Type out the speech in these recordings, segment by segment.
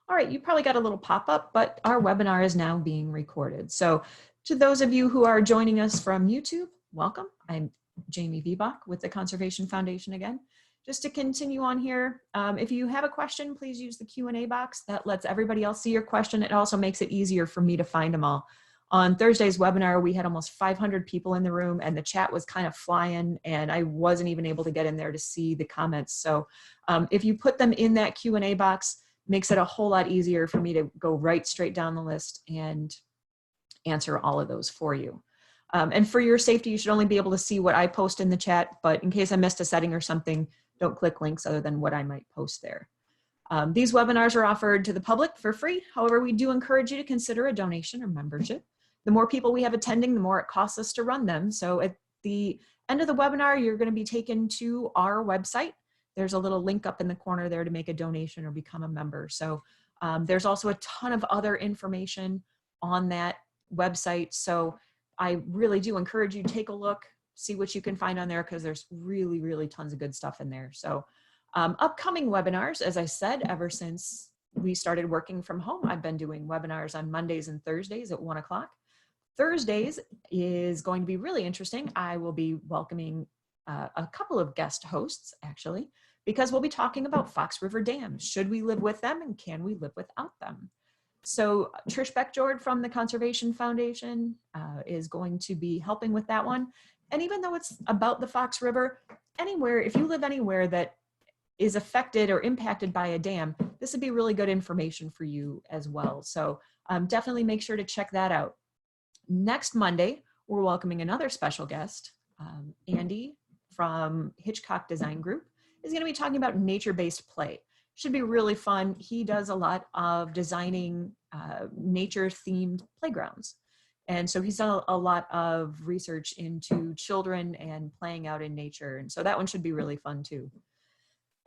All right, you probably got a little pop-up, but our webinar is now being recorded. So to those of you who are joining us from YouTube, welcome. I'm Jamie Vbach with the Conservation Foundation again. Just to continue on here, if you have a question, please use the Q&A box. That lets everybody else see your question. It also makes it easier for me to find them all. On Thursday's webinar, we had almost 500 people in the room and the chat was kind of flying and I wasn't even able to get in there to see the comments. So if you put them in that Q&A box, makes it a whole lot easier for me to go right straight down the list and answer all of those for you. And for your safety, you should only be able to see what I post in the chat, but in case I missed a setting or something, don't click links other than what I might post there. These webinars are offered to the public for free. However, we do encourage you to consider a donation or membership. The more people we have attending, the more it costs us to run them. So at the end of the webinar, you're going to be taken to our website. There's a little link up in the corner there to make a donation or become a member. So there's also a ton of other information on that website. So I really do encourage you to take a look, see what you can find on there because there's really, really tons of good stuff in there. So upcoming webinars, as I said, ever since we started working from home, I've been doing webinars on Mondays and Thursdays at 1 o'clock. Thursdays is going to be really interesting. I will be welcoming a couple of guest hosts, actually, because we'll be talking about Fox River dams. Should we live with them and can we live without them? So Trish Beckjord from the Conservation Foundation is going to be helping with that one. And even though it's about the Fox River, anywhere, if you live anywhere that is affected or impacted by a dam, this would be really good information for you as well. So definitely make sure to check that out. Next Monday, we're welcoming another special guest, Andy from Hitchcock Design Group is going to be talking about nature-based play. Should be really fun. He does a lot of designing nature-themed playgrounds. And so he's done a lot of research into children and playing out in nature. And so that one should be really fun too.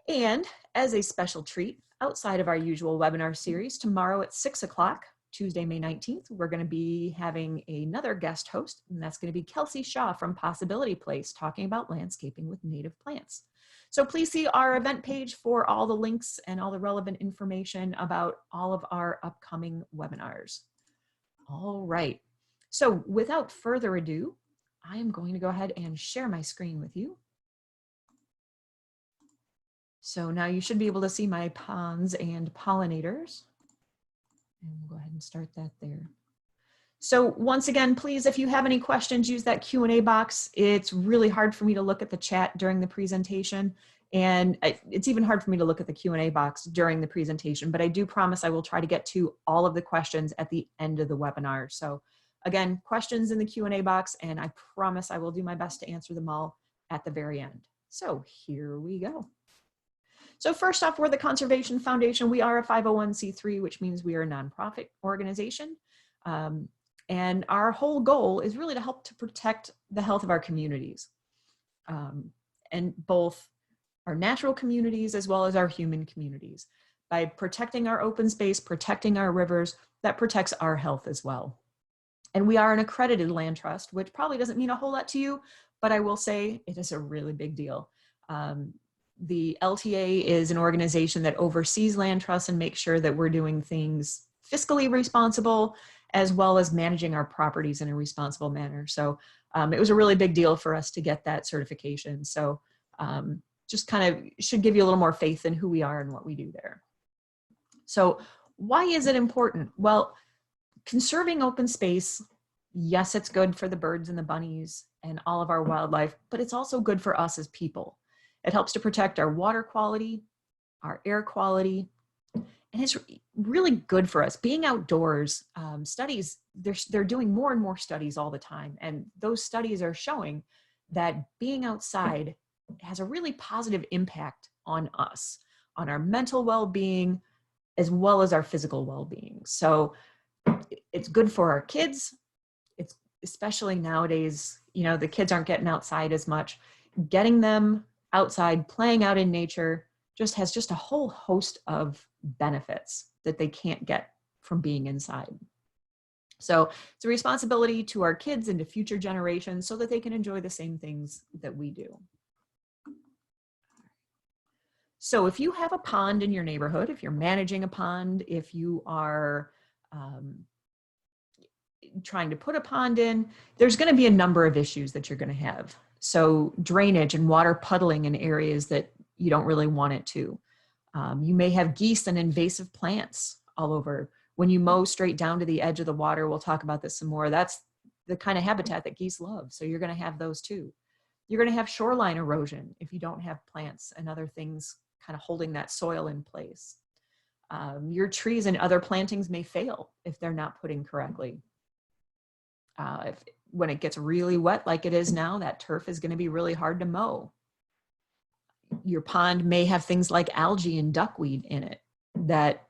And as a special treat, outside of our usual webinar series, tomorrow at 6 o'clock, Tuesday, May 19th, we're going to be having another guest host, and that's going to be Kelsey Shaw from Possibility Place talking about landscaping with native plants. So please see our event page for all the links and all the relevant information about all of our upcoming webinars. All right. So without further ado, I am going to go ahead and share my screen with you. So now you should be able to see my ponds and pollinators. And we'll go ahead and start that there. So once again, please, if you have any questions, use that Q&A box. It's really hard for me to look at the chat during the presentation. And it's even hard for me to look at the Q&A box during the presentation, but I do promise I will try to get to all of the questions at the end of the webinar. So again, questions in the Q&A box, and I promise I will do my best to answer them all at the very end. So here we go. So first off, we're the Conservation Foundation. We are a 501c3, which means we are a nonprofit organization. And our whole goal is really to help to protect the health of our communities, and both our natural communities as well as our human communities. By protecting our open space, protecting our rivers, that protects our health as well. And we are an accredited land trust, which probably doesn't mean a whole lot to you, but I will say it is a really big deal. The LTA is an organization that oversees land trusts and makes sure that we're doing things fiscally responsible, as well as managing our properties in a responsible manner. So it was a really big deal for us to get that certification. So just kind of should give you a little more faith in who we are and what we do there. So why is it important? Well, conserving open space, yes, it's good for the birds and the bunnies and all of our wildlife, but it's also good for us as people. It helps to protect our water quality, our air quality, and it's really good for us. Being outdoors, studies, they're doing more and more studies all the time, and those studies are showing that being outside has a really positive impact on us, on our mental well-being, as well as our physical well-being. So it's good for our kids. It's especially nowadays, you know, the kids aren't getting outside as much. Getting them outside, playing out in nature, has just a whole host of benefits that they can't get from being inside. So it's a responsibility to our kids and to future generations so that they can enjoy the same things that we do. So if you have a pond in your neighborhood, if you're managing a pond, if you are trying to put a pond in, there's going to be a number of issues that you're going to have. So drainage and water puddling in areas that you don't really want it to. You may have geese and invasive plants all over. When you mow straight down to the edge of the water, we'll talk about this some more. That's the kind of habitat that geese love. So you're going to have those too. You're going to have shoreline erosion if you don't have plants and other things kind of holding that soil in place. Your trees and other plantings may fail if they're not put in correctly. When it gets really wet like it is now, that turf is going to be really hard to mow. Your pond may have things like algae and duckweed in it that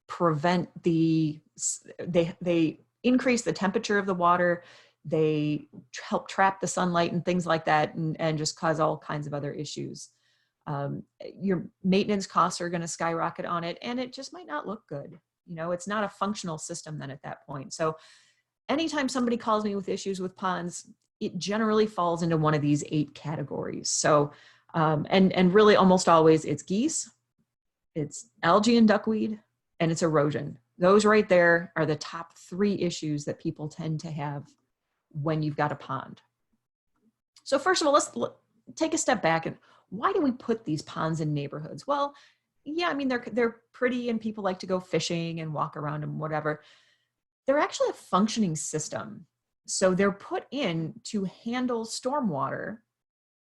prevent they increase the temperature of the water. They help trap the sunlight and things like that, and just cause all kinds of other issues. Your maintenance costs are going to skyrocket on it, and it just might not look good. You know, it's not a functional system then at that point. So anytime somebody calls me with issues with ponds, it generally falls into one of these 8 categories. So, and really almost always it's geese, it's algae and duckweed, and it's erosion. Those right there are the top 3 issues that people tend to have when you've got a pond. So first of all, let's take a step back. And why do we put these ponds in neighborhoods? Well, yeah, I mean, they're pretty and people like to go fishing and walk around them, whatever. They're actually a functioning system. So they're put in to handle stormwater,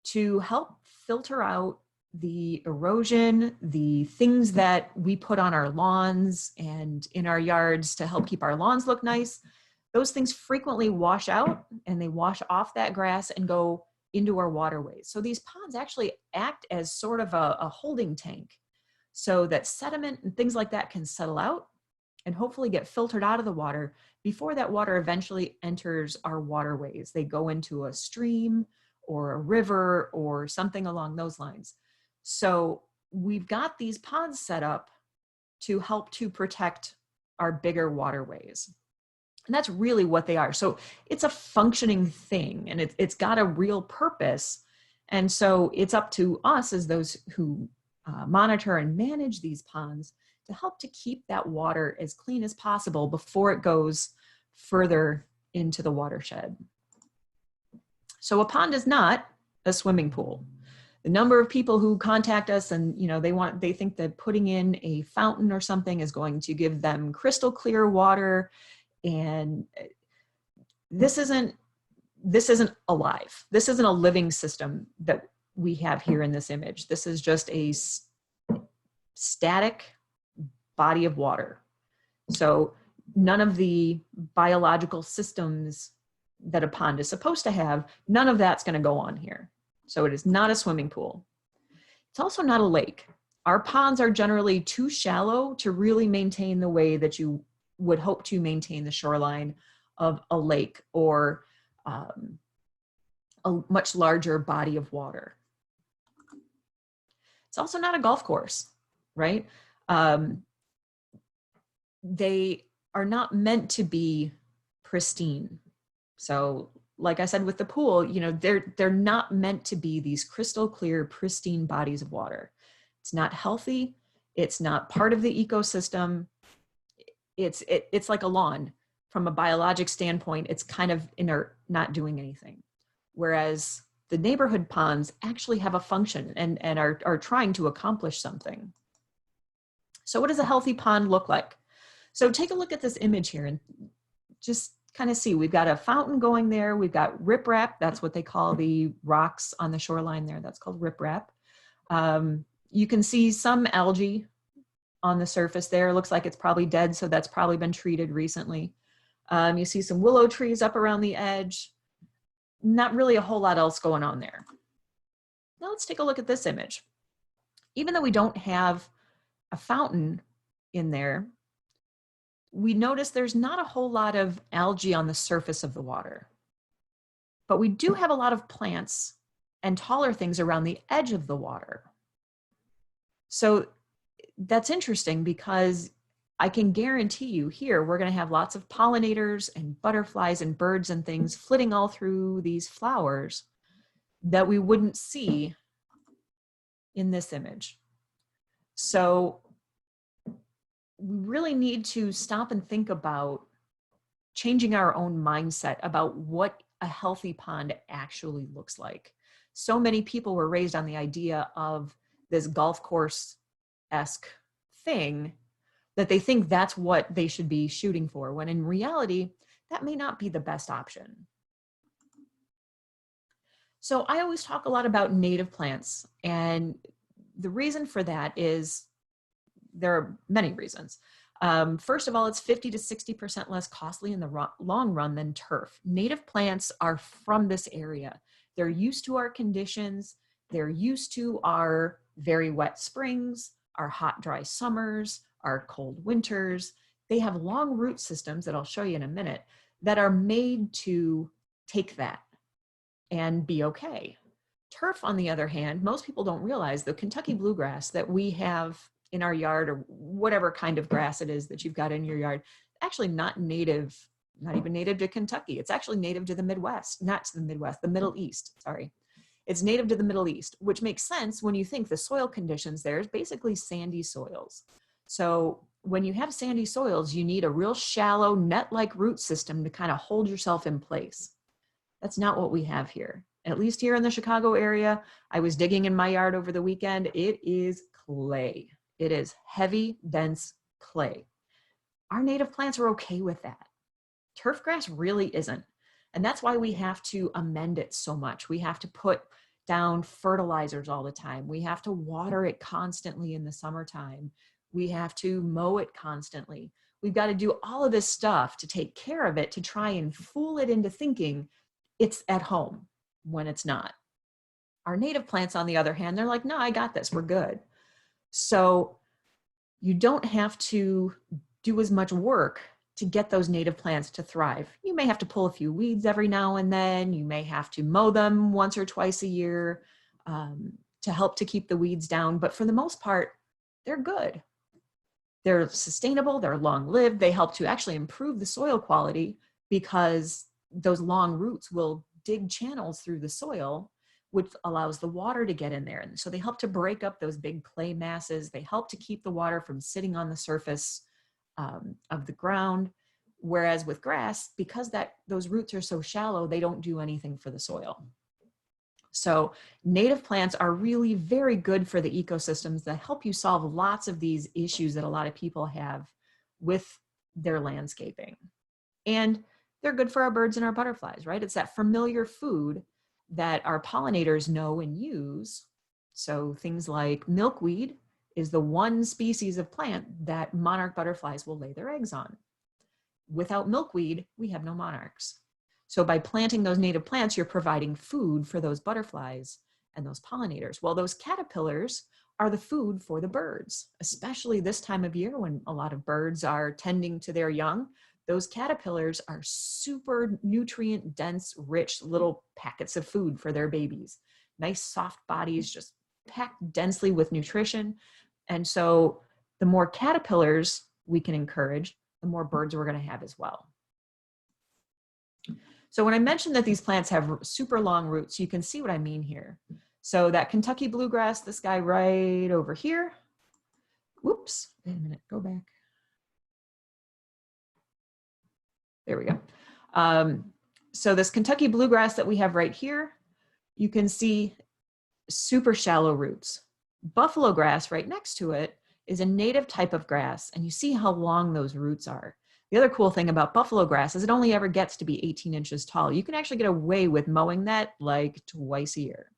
to help filter out the erosion, the things that we put on our lawns and in our yards to help keep our lawns look nice. Those things frequently wash out and they wash off that grass and go into our waterways. So these ponds actually act as sort of a holding tank so that sediment and things like that can settle out and hopefully get filtered out of the water before that water eventually enters our waterways. They go into a stream or a river or something along those lines. So we've got these ponds set up to help to protect our bigger waterways. And that's really what they are. So it's a functioning thing and it's got a real purpose. And so it's up to us as those who monitor and manage these ponds to help to keep that water as clean as possible before it goes further into the watershed. So a pond is not a swimming pool. The number of people who contact us and they think that putting in a fountain or something is going to give them crystal clear water, and this isn't alive. This isn't a living system that we have here in this image. This is just a static body of water. So none of the biological systems that a pond is supposed to have, none of that's going to go on here. So it is not a swimming pool. It's also not a lake. Our ponds are generally too shallow to really maintain the way that you would hope to maintain the shoreline of a lake or a much larger body of water. It's also not a golf course, right? They are not meant to be pristine. So like I said with the pool, they're not meant to be these crystal clear, pristine bodies of water. It's not healthy. It's not part of the ecosystem. It's like a lawn. From a biologic standpoint, it's kind of inert, not doing anything. Whereas the neighborhood ponds actually have a function and are trying to accomplish something. So what does a healthy pond look like? So take a look at this image here and just kind of see, we've got a fountain going there. We've got riprap. That's what they call the rocks on the shoreline there. That's called riprap. You can see some algae on the surface there. It looks like it's probably dead, so that's probably been treated recently. You see some willow trees up around the edge. Not really a whole lot else going on there. Now let's take a look at this image. Even though we don't have a fountain in there, we notice there's not a whole lot of algae on the surface of the water. But we do have a lot of plants and taller things around the edge of the water. So that's interesting because I can guarantee you here, we're going to have lots of pollinators and butterflies and birds and things flitting all through these flowers that we wouldn't see in this image. So we really need to stop and think about changing our own mindset about what a healthy pond actually looks like. So many people were raised on the idea of this golf course-esque thing that they think that's what they should be shooting for, when in reality, that may not be the best option. So I always talk a lot about native plants, and the reason for that is there are many reasons. First of all, it's 50 to 60% less costly in the long run than turf. Native plants are from this area. They're used to our conditions. They're used to our very wet springs, our hot, dry summers, our cold winters. They have long root systems that I'll show you in a minute that are made to take that and be okay. Turf, on the other hand, most people don't realize the Kentucky bluegrass that we have in our yard, or whatever kind of grass it is that you've got in your yard, actually not native, not even native to Kentucky. It's actually native to the Midwest, not to the Midwest, the Middle East, sorry. It's native to the Middle East, which makes sense when you think the soil conditions there is basically sandy soils. So when you have sandy soils, you need a real shallow net-like root system to kind of hold yourself in place. That's not what we have here. At least here in the Chicago area, I was digging in my yard over the weekend. It is clay. It is heavy, dense clay. Our native plants are okay with that. Turf grass really isn't. And that's why we have to amend it so much. We have to put down fertilizers all the time. We have to water it constantly in the summertime. We have to mow it constantly. We've got to do all of this stuff to take care of it, to try and fool it into thinking it's at home when it's not. Our native plants, on the other hand, they're like, no, I got this, we're good. So you don't have to do as much work to get those native plants to thrive. You may have to pull a few weeds every now and then. You may have to mow them once or twice a year to help to keep the weeds down. But for the most part, they're good. They're sustainable, they're long-lived. They help to actually improve the soil quality because those long roots will dig channels through the soil, which allows the water to get in there. And so they help to break up those big clay masses. They help to keep the water from sitting on the surface of the ground. Whereas with grass, because those roots are so shallow, they don't do anything for the soil. So native plants are really very good for the ecosystems that help you solve lots of these issues that a lot of people have with their landscaping. And they're good for our birds and our butterflies, right? It's that familiar food that our pollinators know and use. So things like milkweed is the one species of plant that monarch butterflies will lay their eggs on. Without milkweed, we have no monarchs. So by planting those native plants, you're providing food for those butterflies and those pollinators. Well, those caterpillars are the food for the birds, especially this time of year when a lot of birds are tending to their young. Those caterpillars are super nutrient dense, rich little packets of food for their babies. Nice soft bodies, just packed densely with nutrition. And so the more caterpillars we can encourage, the more birds we're going to have as well. So when I mentioned that these plants have super long roots, you can see what I mean here. So that Kentucky bluegrass, this guy right over here. Whoops, wait a minute, go back. There we go. So this Kentucky bluegrass that we have right here, you can see super shallow roots. Buffalo grass right next to it is a native type of grass, and you see how long those roots are. The other cool thing about buffalo grass is it only ever gets to be 18 inches tall. You can actually get away with mowing that like twice a year.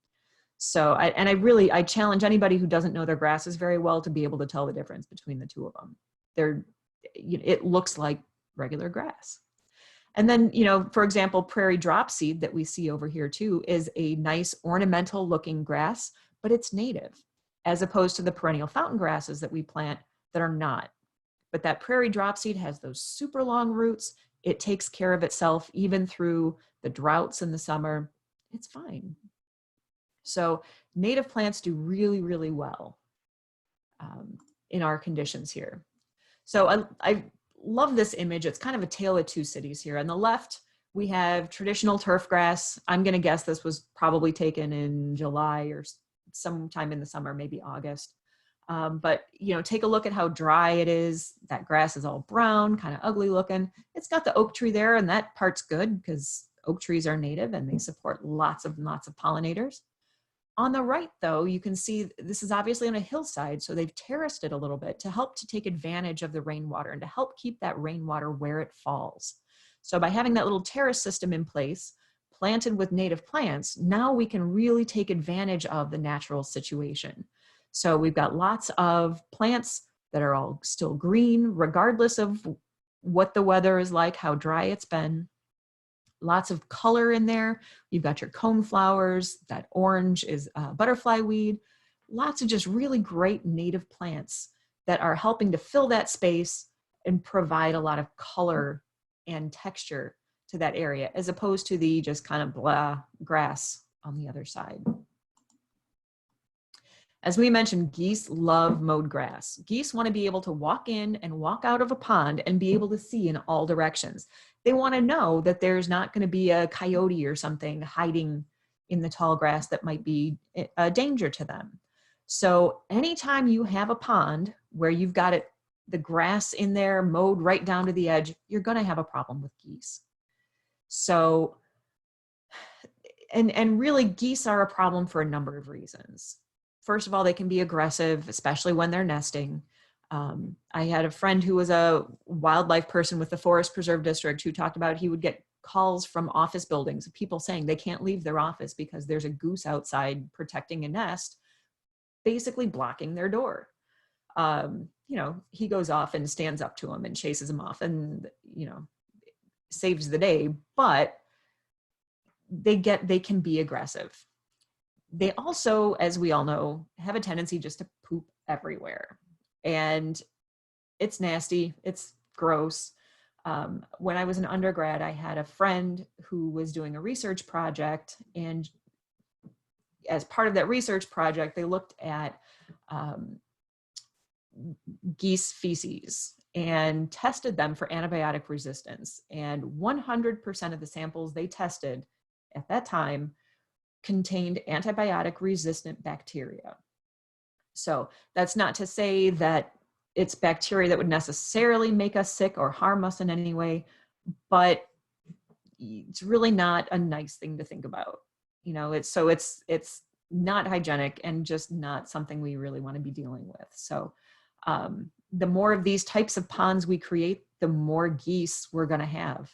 So, I challenge anybody who doesn't know their grasses very well to be able to tell the difference between the two of them. It looks like regular grass. And then, for example, prairie dropseed that we see over here too is a nice ornamental looking grass, but it's native, as opposed to the perennial fountain grasses that we plant that are not. But that prairie dropseed has those super long roots. It takes care of itself even through the droughts in the summer. It's fine. So native plants do really, really well in our conditions here. So I love this image. It's kind of a tale of two cities here. On the left, we have traditional turf grass. I'm going to guess this was probably taken in July or sometime in the summer, maybe August. But, you know, take a look at how dry it is. That grass is all brown, kind of ugly looking. It's got the oak tree there, and that part's good because oak trees are native and they support lots of pollinators. On the right, though, you can see this is obviously on a hillside, so they've terraced it a little bit to help to take advantage of the rainwater and to help keep that rainwater where it falls. So by having that little terrace system in place, planted with native plants, now we can really take advantage of the natural situation. So we've got lots of plants that are all still green, regardless of what the weather is like, how dry it's been. Lots of color in there. You've got your cone flowers. That orange is butterfly weed. Lots of just really great native plants that are helping to fill that space and provide a lot of color and texture to that area, as opposed to the just kind of blah grass on the other side. As we mentioned, geese love mowed grass. Geese want to be able to walk in and walk out of a pond and be able to see in all directions. They want to know that there's not going to be a coyote or something hiding in the tall grass that might be a danger to them. So anytime you have a pond where you've got the grass in there mowed right down to the edge, you're going to have a problem with geese. So, and really geese are a problem for a number of reasons. First of all, they can be aggressive, especially when they're nesting. I had a friend who was a wildlife person with the Forest Preserve District who talked about he would get calls from office buildings of people saying they can't leave their office because there's a goose outside protecting a nest, basically blocking their door. You know, he goes off and stands up to him and chases him off and, you know, saves the day, but they can be aggressive. They also, as we all know, have a tendency just to poop everywhere. And it's nasty, it's gross. When I was an undergrad, I had a friend who was doing a research project, and as part of that research project, they looked at geese feces and tested them for antibiotic resistance. And 100% of the samples they tested at that time contained antibiotic resistant bacteria. So that's not to say that it's bacteria that would necessarily make us sick or harm us in any way, but it's really not a nice thing to think about. You know, it's not hygienic and just not something we really want to be dealing with. So the more of these types of ponds we create, the more geese we're going to have.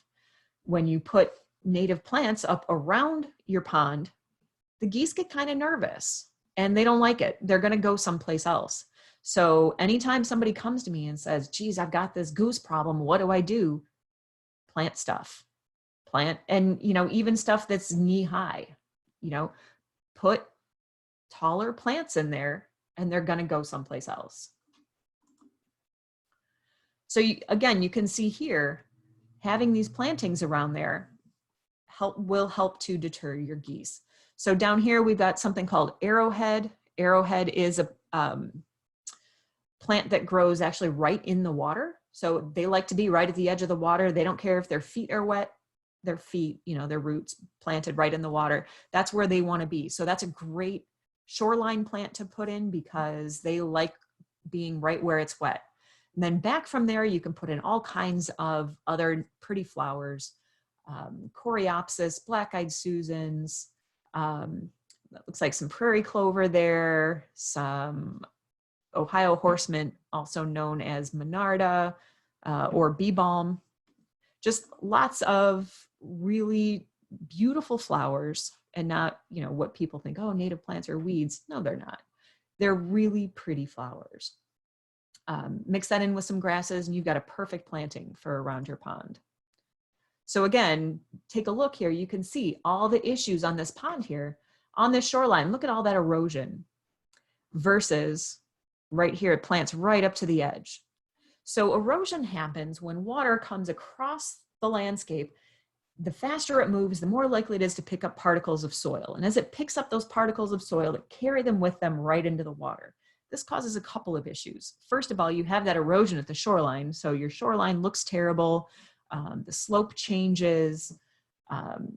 When you put native plants up around your pond, the geese get kind of nervous and they don't like it. They're going to go someplace else. So anytime somebody comes to me and says, geez, I've got this goose problem, what do I do? Plant stuff. Plant, and, you know, even stuff that's knee high, you know, put taller plants in there and they're going to go someplace else. So again, you can see here, having these plantings around there will help to deter your geese. So down here, we've got something called arrowhead. Arrowhead is a plant that grows actually right in the water. So they like to be right at the edge of the water. They don't care if their feet are wet, their feet, you know, their roots planted right in the water. That's where they want to be. So that's a great shoreline plant to put in because they like being right where it's wet. And then back from there, you can put in all kinds of other pretty flowers, coreopsis, black-eyed Susans, that looks like some prairie clover there, some Ohio horsemint, also known as monarda, or bee balm. Just lots of really beautiful flowers, and not, you know, what people think, oh, native plants are weeds. No, they're not. They're really pretty flowers. Mix that in with some grasses and you've got a perfect planting for around your pond. So again, take a look here. You can see all the issues on this pond here, on this shoreline. Look at all that erosion versus right here, it plants right up to the edge. So erosion happens when water comes across the landscape. The faster it moves, the more likely it is to pick up particles of soil. And as it picks up those particles of soil, it carry them with them right into the water. This causes a couple of issues. First of all, you have that erosion at the shoreline. So your shoreline looks terrible. The slope changes.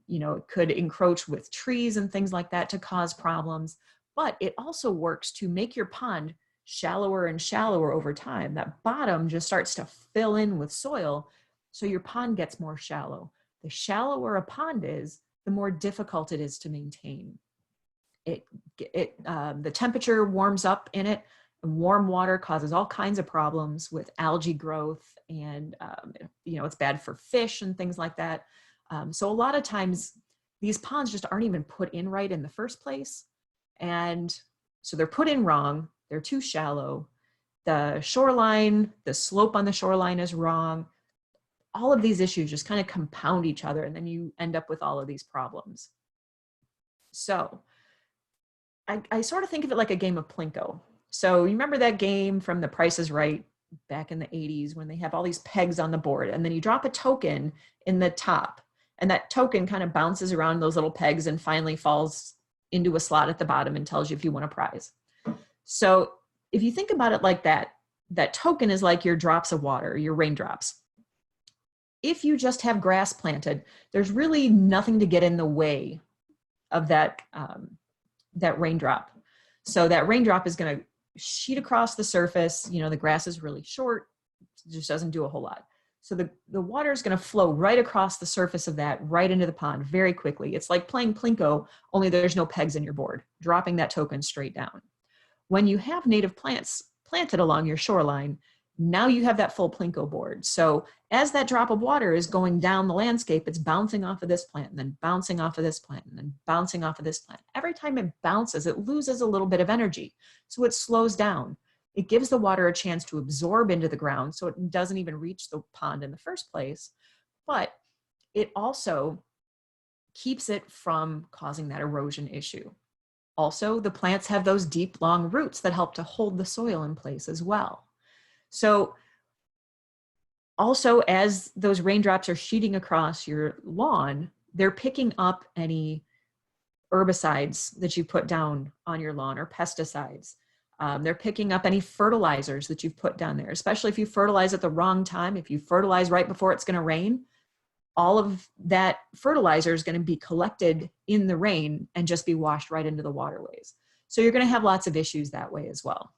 You know, it could encroach with trees and things like that to cause problems. but it also works to make your pond shallower and shallower over time. That bottom just starts to fill in with soil, so your pond gets more shallow. The shallower a pond is, the more difficult it is to maintain. The temperature warms up in it, and warm water causes all kinds of problems with algae growth, and it's bad for fish and things like that. So a lot of times these ponds just aren't even put in right in the first place. And so they're put in wrong, they're too shallow. The shoreline, the slope on the shoreline is wrong. All of these issues just kind of compound each other, and then you end up with all of these problems. So I sort of think of it like a game of Plinko. So you remember that game from The Price is Right back in the 80s when they have all these pegs on the board, and then you drop a token in the top, and that token kind of bounces around those little pegs and finally falls into a slot at the bottom and tells you if you won a prize. So if you think about it like that, that token is like your drops of water, your raindrops. If you just have grass planted, there's really nothing to get in the way of that, that raindrop. So that raindrop is going to sheet across the surface. The grass is really short, it just doesn't do a whole lot. So the water is going to flow right across the surface of that, right into the pond very quickly. It's like playing Plinko, only there's no pegs in your board, dropping that token straight down. When you have native plants planted along your shoreline, now you have that full Plinko board. So as that drop of water is going down the landscape, it's bouncing off of this plant, and then bouncing off of this plant, and then bouncing off of this plant. Every time it bounces, it loses a little bit of energy. So it slows down. It gives the water a chance to absorb into the ground, so it doesn't even reach the pond in the first place. But it also keeps it from causing that erosion issue. Also, the plants have those deep, long roots that help to hold the soil in place as well. So also, as those raindrops are sheeting across your lawn, they're picking up any herbicides that you put down on your lawn or pesticides. They're picking up any fertilizers that you've put down there, especially if you fertilize at the wrong time. If you fertilize right before it's going to rain, all of that fertilizer is going to be collected in the rain and just be washed right into the waterways. So you're going to have lots of issues that way as well.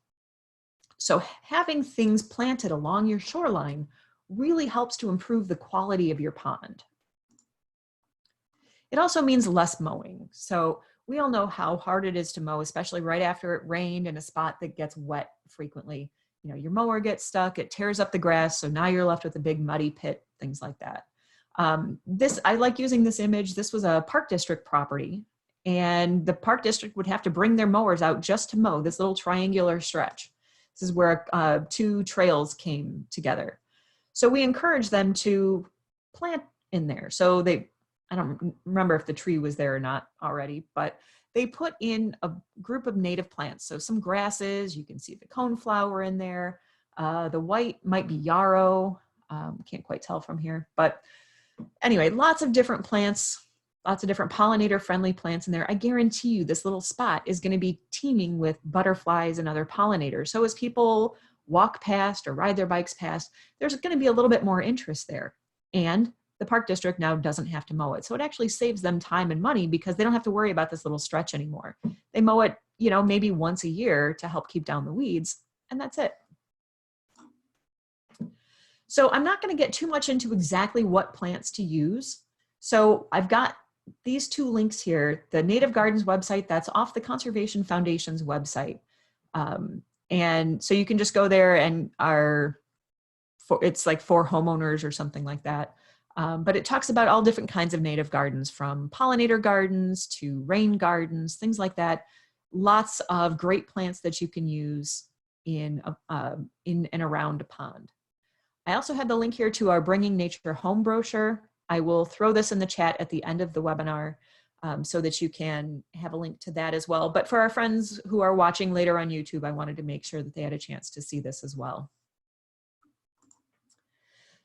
So having things planted along your shoreline really helps to improve the quality of your pond. It also means less mowing. So we all know how hard it is to mow, especially right after it rained in a spot that gets wet frequently. Your mower gets stuck, it tears up the grass, so now you're left with a big muddy pit, things like that. I like using this image. This was a park district property, and the park district would have to bring their mowers out just to mow this little triangular stretch. This is where two trails came together. So we encourage them to plant in there. So I don't remember if the tree was there or not already, but they put in a group of native plants. So some grasses, you can see the coneflower in there. The white might be yarrow. Can't quite tell from here, but anyway, lots of different plants, lots of different pollinator-friendly plants in there. I guarantee you this little spot is going to be teeming with butterflies and other pollinators. So as people walk past or ride their bikes past, there's going to be a little bit more interest there. And the park district now doesn't have to mow it. So it actually saves them time and money because they don't have to worry about this little stretch anymore. They mow it, maybe once a year to help keep down the weeds, and that's it. So I'm not going to get too much into exactly what plants to use. So I've got these two links here, the Native Gardens website, that's off the Conservation Foundation's website. And so you can just go there and it's like for homeowners or something like that. But it talks about all different kinds of native gardens, from pollinator gardens to rain gardens, things like that. Lots of great plants that you can use in and around a pond. I also have the link here to our Bringing Nature Home brochure. I will throw this in the chat at the end of the webinar so that you can have a link to that as well. But for our friends who are watching later on YouTube, I wanted to make sure that they had a chance to see this as well.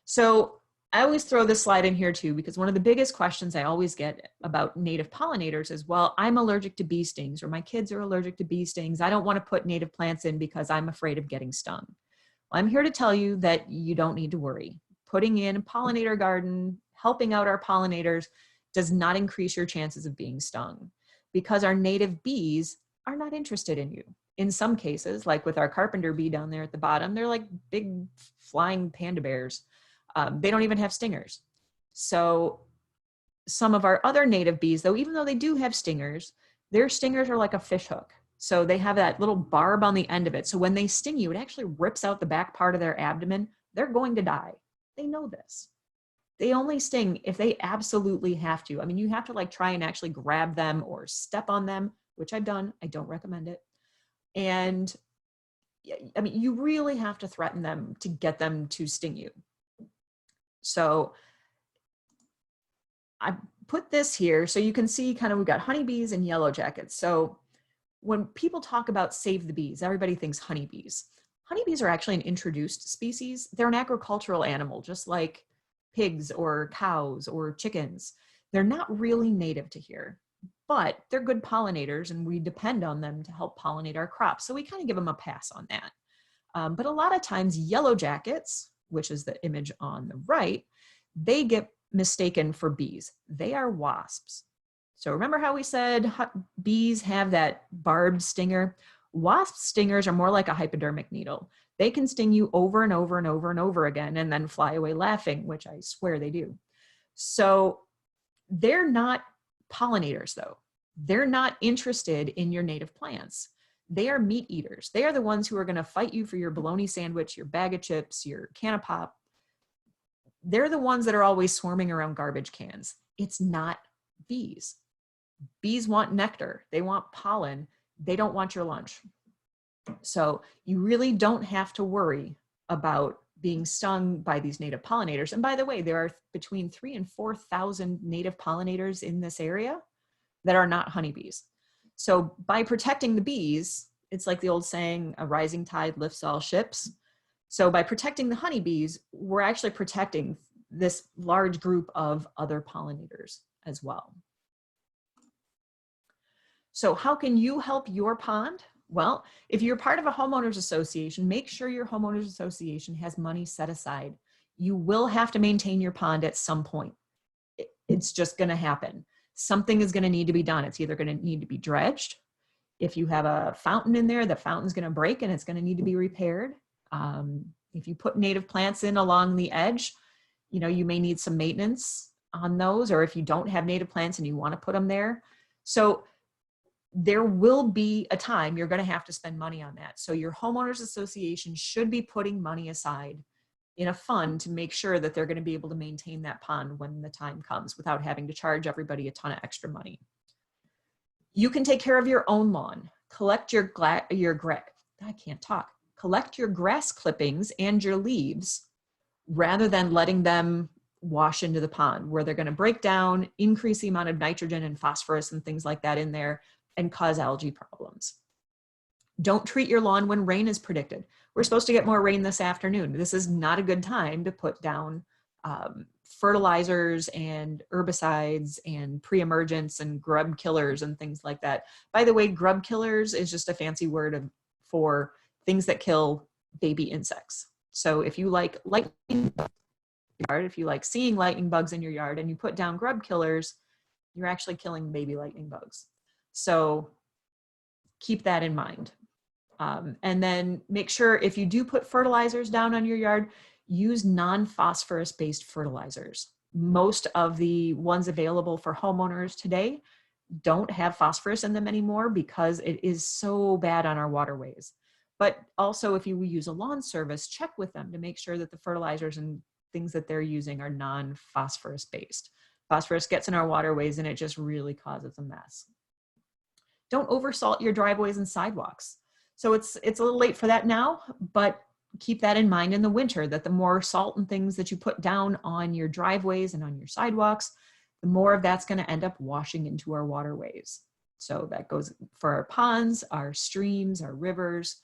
So I always throw this slide in here too, because one of the biggest questions I always get about native pollinators is, well, I'm allergic to bee stings, or my kids are allergic to bee stings. I don't want to put native plants in because I'm afraid of getting stung. Well, I'm here to tell you that you don't need to worry. Putting in a pollinator garden, helping out our pollinators, does not increase your chances of being stung, because our native bees are not interested in you. In some cases, like with our carpenter bee down there at the bottom, they're like big flying panda bears. They don't even have stingers. So some of our other native bees, though, even though they do have stingers, their stingers are like a fish hook. So they have that little barb on the end of it. So when they sting you, it actually rips out the back part of their abdomen. They're going to die. They know this. They only sting if they absolutely have to. I mean, you have to like try and actually grab them or step on them, which I've done. I don't recommend it. And I mean, you really have to threaten them to get them to sting you. So I put this here so you can see kind of, we've got honeybees and yellow jackets. So when people talk about save the bees, everybody thinks honeybees. Honeybees are actually an introduced species. They're an agricultural animal, just like pigs or cows or chickens. They're not really native to here, but they're good pollinators and we depend on them to help pollinate our crops. So we kind of give them a pass on that. But a lot of times yellow jackets, which is the image on the right, they get mistaken for bees. They are wasps. So remember how we said bees have that barbed stinger? Wasp stingers are more like a hypodermic needle. They can sting you over and over and over and over again and then fly away laughing, which I swear they do. So they're not pollinators though. They're not interested in your native plants. They are meat eaters. They are the ones who are going to fight you for your bologna sandwich, your bag of chips, your can of pop. They're the ones that are always swarming around garbage cans. It's not bees. Bees want nectar. They want pollen. They don't want your lunch. So you really don't have to worry about being stung by these native pollinators. And by the way, there are between 3,000 and 4,000 native pollinators in this area that are not honeybees. So by protecting the bees, it's like the old saying, a rising tide lifts all ships. So by protecting the honeybees, we're actually protecting this large group of other pollinators as well. So how can you help your pond? Well, if you're part of a homeowners association, make sure your homeowners association has money set aside. You will have to maintain your pond at some point. It's just going to happen. Something is going to need to be done. It's either going to need to be dredged. If you have a fountain in there, the fountain's going to break and it's going to need to be repaired. If you put native plants in along the edge, you know, you may need some maintenance on those, or if you don't have native plants and you want to put them there. So there will be a time you're going to have to spend money on that. So your homeowners association should be putting money aside in a fund to make sure that they're going to be able to maintain that pond when the time comes without having to charge everybody a ton of extra money. You can take care of your own lawn. Collect collect your grass clippings and your leaves rather than letting them wash into the pond where they're going to break down, increase the amount of nitrogen and phosphorus and things like that in there and cause algae problems. Don't treat your lawn when rain is predicted. We're supposed to get more rain this afternoon. This is not a good time to put down fertilizers and herbicides and pre-emergents and grub killers and things like that. By the way, grub killers is just a fancy word for things that kill baby insects. So if you like lightning bugs in your yard, if you like seeing lightning bugs in your yard and you put down grub killers, you're actually killing baby lightning bugs. So keep that in mind. And then make sure if you do put fertilizers down on your yard, use non-phosphorus based fertilizers. Most of the ones available for homeowners today don't have phosphorus in them anymore because it is so bad on our waterways. But also if you use a lawn service, check with them to make sure that the fertilizers and things that they're using are non-phosphorus based. Phosphorus gets in our waterways and it just really causes a mess. Don't oversalt your driveways and sidewalks. So it's a little late for that now, but keep that in mind in the winter, that the more salt and things that you put down on your driveways and on your sidewalks, the more of that's going to end up washing into our waterways. So that goes for our ponds, our streams, our rivers.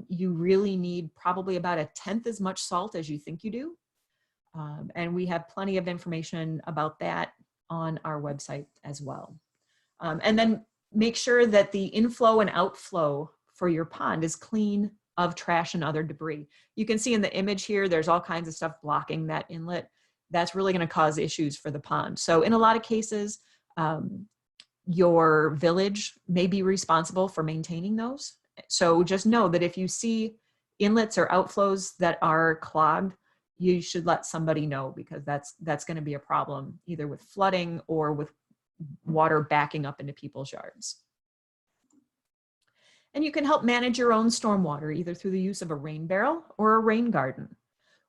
You really need probably about 1/10 as much salt as you think you do. And we have plenty of information about that on our website as well. And then make sure that the inflow and outflow for your pond is clean of trash and other debris. You can see in the image here, there's all kinds of stuff blocking that inlet. That's really going to cause issues for the pond. So in a lot of cases, your village may be responsible for maintaining those. So just know that if you see inlets or outflows that are clogged, you should let somebody know, because that's going to be a problem either with flooding or with water backing up into people's yards. And you can help manage your own stormwater either through the use of a rain barrel or a rain garden.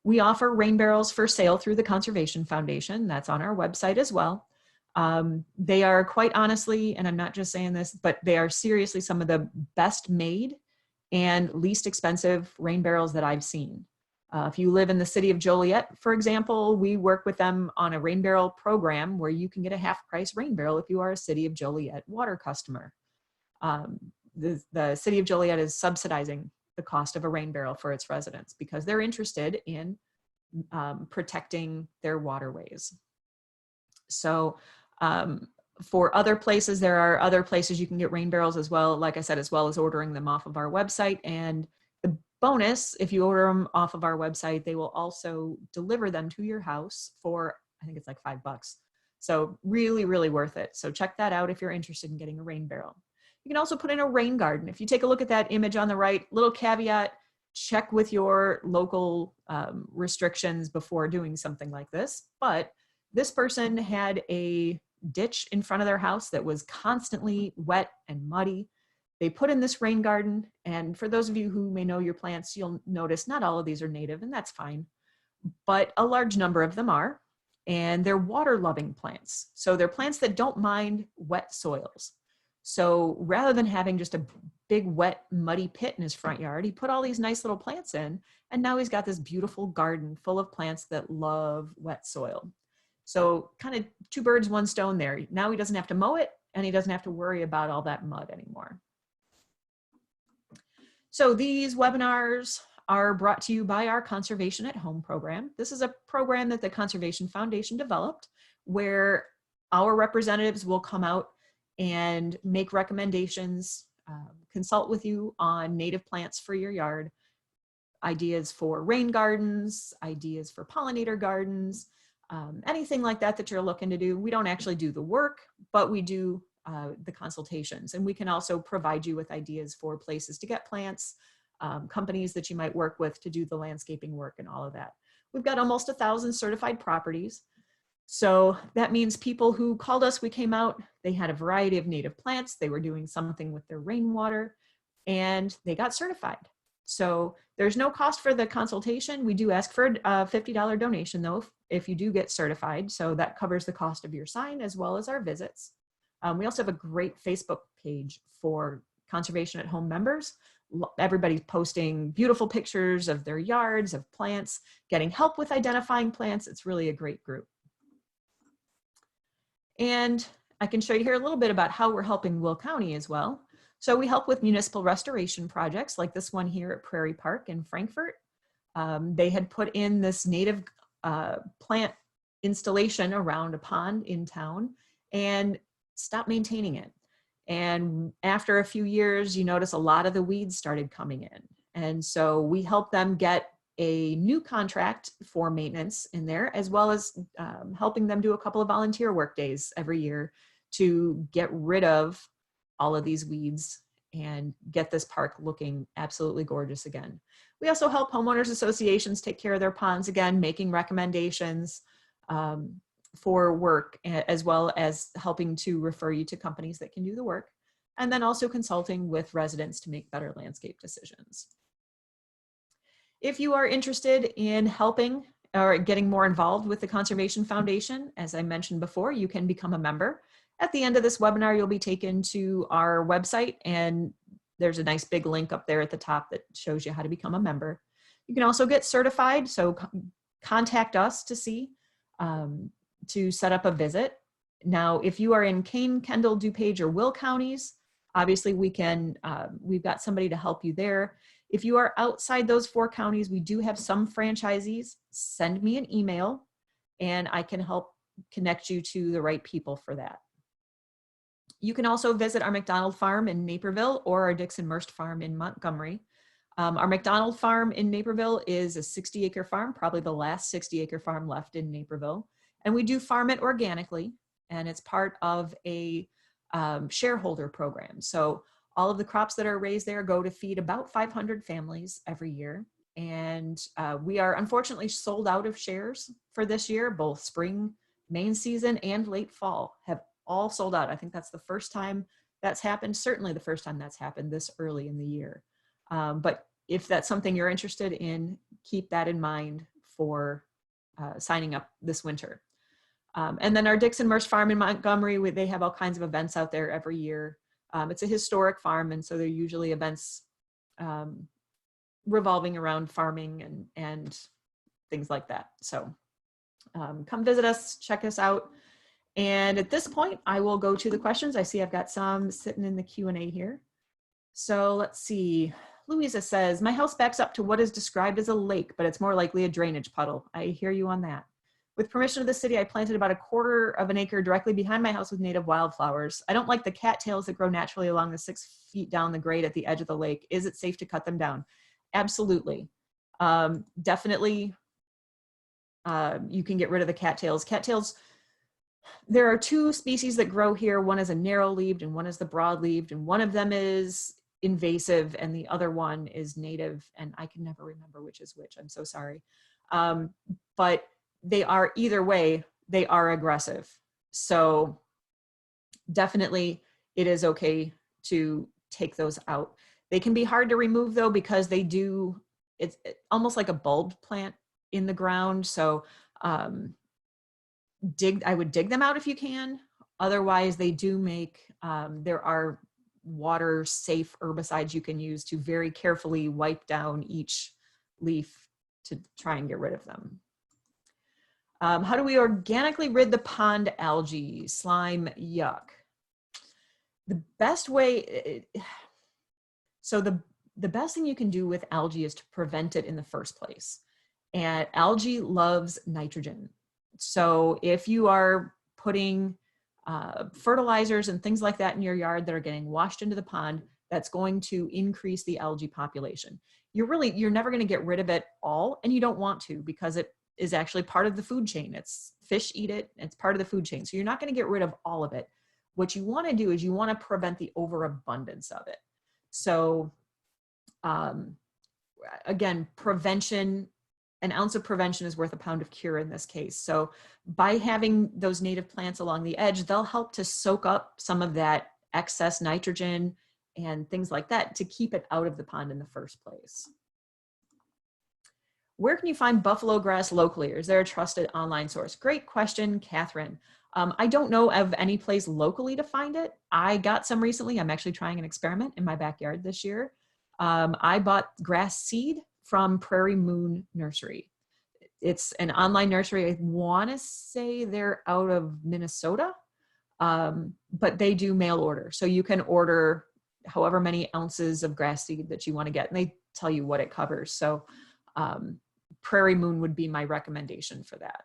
We offer rain barrels for sale through the Conservation Foundation. That's on our website as well. They are, quite honestly, and I'm not just saying this, but they are seriously some of the best made and least expensive rain barrels that I've seen. If you live in the city of Joliet, for example, we work with them on a rain barrel program where you can get a half price rain barrel if you are a city of Joliet water customer. The city of Joliet is subsidizing the cost of a rain barrel for its residents because they're interested in protecting their waterways. So for other places, there are other places you can get rain barrels as well, like I said, as well as ordering them off of our website. And the bonus, if you order them off of our website, they will also deliver them to your house for, I think it's like $5. So really, really worth it. So check that out if you're interested in getting a rain barrel. You can also put in a rain garden. If you take a look at that image on the right, little caveat, check with your local restrictions before doing something like this. But this person had a ditch in front of their house that was constantly wet and muddy. They put in this rain garden, and for those of you who may know your plants, you'll notice not all of these are native, and that's fine, but a large number of them are, and they're water-loving plants. So they're plants that don't mind wet soils. So rather than having just a big, wet, muddy pit in his front yard, he put all these nice little plants in, and now he's got this beautiful garden full of plants that love wet soil. So kind of two birds, one stone there. Now he doesn't have to mow it, and he doesn't have to worry about all that mud anymore. So these webinars are brought to you by our Conservation at Home program. This is a program that the Conservation Foundation developed where our representatives will come out and make recommendations, consult with you on native plants for your yard, ideas for rain gardens, ideas for pollinator gardens, anything like that that you're looking to do. We don't actually do the work, but we do the consultations, and we can also provide you with ideas for places to get plants, companies that you might work with to do the landscaping work and all of that. We've got almost 1,000 certified properties. So that means people who called us, we came out, they had a variety of native plants, they were doing something with their rainwater, and they got certified. So there's no cost for the consultation. We do ask for a $50 donation though, if you do get certified. So that covers the cost of your sign as well as our visits. We also have a great Facebook page for Conservation at Home members. Everybody's posting beautiful pictures of their yards, of plants, getting help with identifying plants. It's really a great group. And I can show you here a little bit about how we're helping Will County as well. So we help with municipal restoration projects like this one here at Prairie Park in Frankfort. They had put in this native plant installation around a pond in town and stopped maintaining it. And after a few years, you notice a lot of the weeds started coming in. And so we helped them get a new contract for maintenance in there, as well as helping them do a couple of volunteer work days every year to get rid of all of these weeds and get this park looking absolutely gorgeous again. We also help homeowners associations take care of their ponds again, making recommendations for work, as well as helping to refer you to companies that can do the work, and then also consulting with residents to make better landscape decisions. If you are interested in helping or getting more involved with the Conservation Foundation, as I mentioned before, you can become a member. At the end of this webinar, you'll be taken to our website, and there's a nice big link up there at the top that shows you how to become a member. You can also get certified, so contact us to see, to set up a visit. Now, if you are in Kane, Kendall, DuPage, or Will counties, obviously we can, we've got somebody to help you there. If you are outside those 4 counties, we do have some franchisees. Send me an email and I can help connect you to the right people for that. You can also visit our McDonald farm in Naperville or our Dixon-Merst farm in Montgomery. Our McDonald farm in Naperville is a 60-acre farm, probably the last 60-acre farm left in Naperville. And we do farm it organically, and it's part of a shareholder program. So all of the crops that are raised there go to feed about 500 families every year. And we are unfortunately sold out of shares for this year. Both spring, main season, and late fall have all sold out. I think that's the first time that's happened, certainly the first time that's happened this early in the year. But if that's something you're interested in, keep that in mind for signing up this winter. And then our Dixon Merce Farm in Montgomery, they have all kinds of events out there every year. It's a historic farm, and so they're usually events revolving around farming and things like that. So come visit us, check us out. And at this point, I will go to the questions. I see I've got some sitting in the Q&A here. So let's see. Louisa says, my house backs up to what is described as a lake, but it's more likely a drainage puddle. I hear you on that. With permission of the city, I planted about 1/4 of an acre directly behind my house with native wildflowers. I don't like the cattails that grow naturally along the 6 feet down the grade at the edge of the lake. Is it safe to cut them down? Absolutely. Definitely, you can get rid of the cattails. Cattails, there are 2 species that grow here. One is a narrow-leaved and one is the broad-leaved, and one of them is invasive and the other one is native, and I can never remember which is which. I'm so sorry. But they are, either way, they are aggressive. So definitely it is okay to take those out. They can be hard to remove though, because they do, it's almost like a bulb plant in the ground. So I would dig them out if you can. Otherwise they do make, there are water safe herbicides you can use to very carefully wipe down each leaf to try and get rid of them. How do we organically rid the pond algae, slime, yuck? The best way, so the best thing you can do with algae is to prevent it in the first place. And algae loves nitrogen. So if you are putting fertilizers and things like that in your yard that are getting washed into the pond, that's going to increase the algae population. You're never going to get rid of it all, and you don't want to, because it is actually part of the food chain. It's fish eat it, it's part of the food chain. So you're not going to get rid of all of it. What you want to do is you want to prevent the overabundance of it. So again, prevention, an ounce of prevention is worth a pound of cure in this case. So by having those native plants along the edge, they'll help to soak up some of that excess nitrogen and things like that to keep it out of the pond in the first place. Where can you find buffalo grass locally, or is there a trusted online source? Great question, Catherine. I don't know of any place locally to find it. I got some recently. I'm actually trying an experiment in my backyard this year. I bought grass seed from Prairie Moon Nursery. It's an online nursery. I want to say they're out of Minnesota, but they do mail order. So you can order however many ounces of grass seed that you want to get, and they tell you what it covers. So Prairie Moon would be my recommendation for that.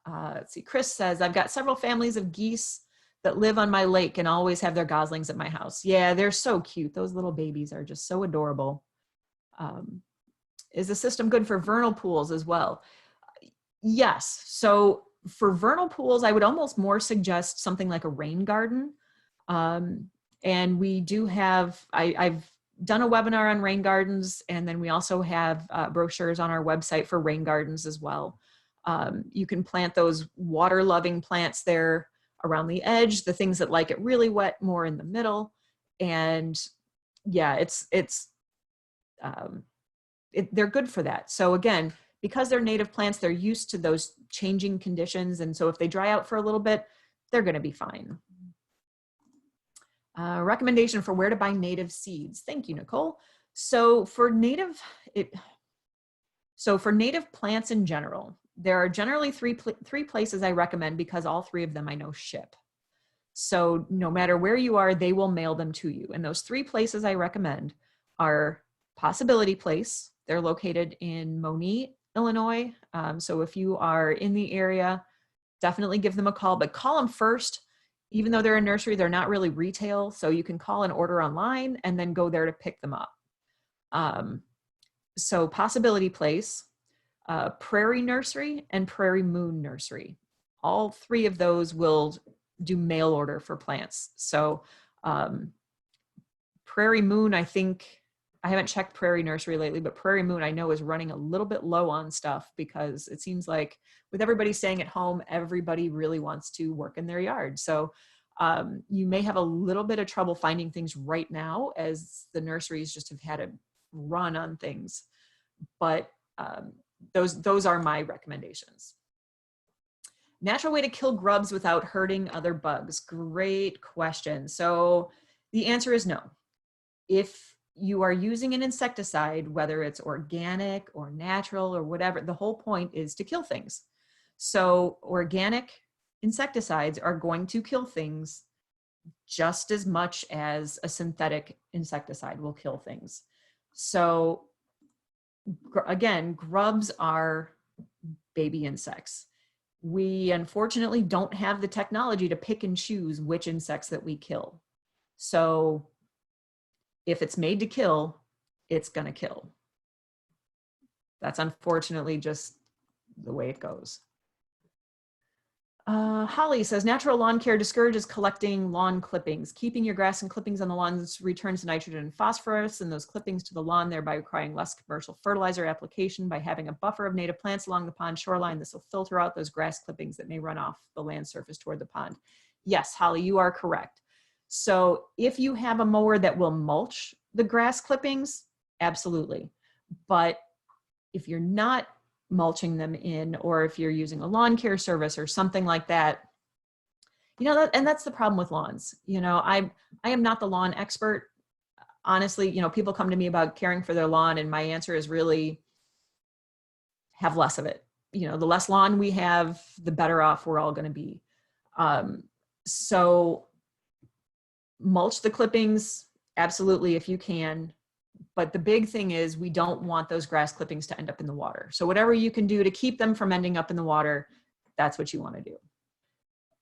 Let's see, Chris says, I've got several families of geese that live on my lake and always have their goslings at my house. Yeah, they're so cute. Those little babies are just so adorable. Is the system good for vernal pools as well? Yes. So for vernal pools, I would almost more suggest something like a rain garden. And we do have, I've done a webinar on rain gardens, and then we also have brochures on our website for rain gardens as well. You can plant those water-loving plants there around the edge, the things that like it really wet more in the middle. And yeah, they're good for that. So again, because they're native plants, they're used to those changing conditions. And so if they dry out for a little bit, they're going to be fine. Recommendation for where to buy native seeds. Thank you, Nicole. So for native plants in general, there are generally three places I recommend, because all 3 of them I know ship. So no matter where you are, they will mail them to you. And those 3 places I recommend are Possibility Place. They're located in Moni, Illinois. So if you are in the area, definitely give them a call, but call them first. Even though they're a nursery, they're not really retail. So you can call and order online and then go there to pick them up. So Possibility Place, Prairie Nursery, and Prairie Moon Nursery. All 3 of those will do mail order for plants. So Prairie Moon, I think, I haven't checked Prairie Nursery lately, but Prairie Moon I know is running a little bit low on stuff because it seems like with everybody staying at home, everybody really wants to work in their yard. So you may have a little bit of trouble finding things right now as the nurseries just have had a run on things. But those are my recommendations. Natural way to kill grubs without hurting other bugs. Great question. So the answer is no. If you are using an insecticide, whether it's organic or natural or whatever, the whole point is to kill things. So organic insecticides are going to kill things just as much as a synthetic insecticide will kill things. So again, grubs are baby insects. We unfortunately don't have the technology to pick and choose which insects that we kill. So if it's made to kill, it's going to kill. That's unfortunately just the way it goes. Holly says, natural lawn care discourages collecting lawn clippings. Keeping your grass and clippings on the lawns returns nitrogen and phosphorus and those clippings to the lawn, thereby requiring less commercial fertilizer application. By having a buffer of native plants along the pond shoreline, this will filter out those grass clippings that may run off the land surface toward the pond. Yes, Holly, you are correct. So if you have a mower that will mulch the grass clippings, absolutely. But if you're not mulching them in, or if you're using a lawn care service or something like that, you know, and that's the problem with lawns. You know, I am not the lawn expert. Honestly, you know, people come to me about caring for their lawn and my answer is really have less of it. You know, the less lawn we have, the better off we're all going to be. So mulch the clippings, absolutely, if you can. But the big thing is we don't want those grass clippings to end up in the water. So whatever you can do to keep them from ending up in the water, that's what you want to do.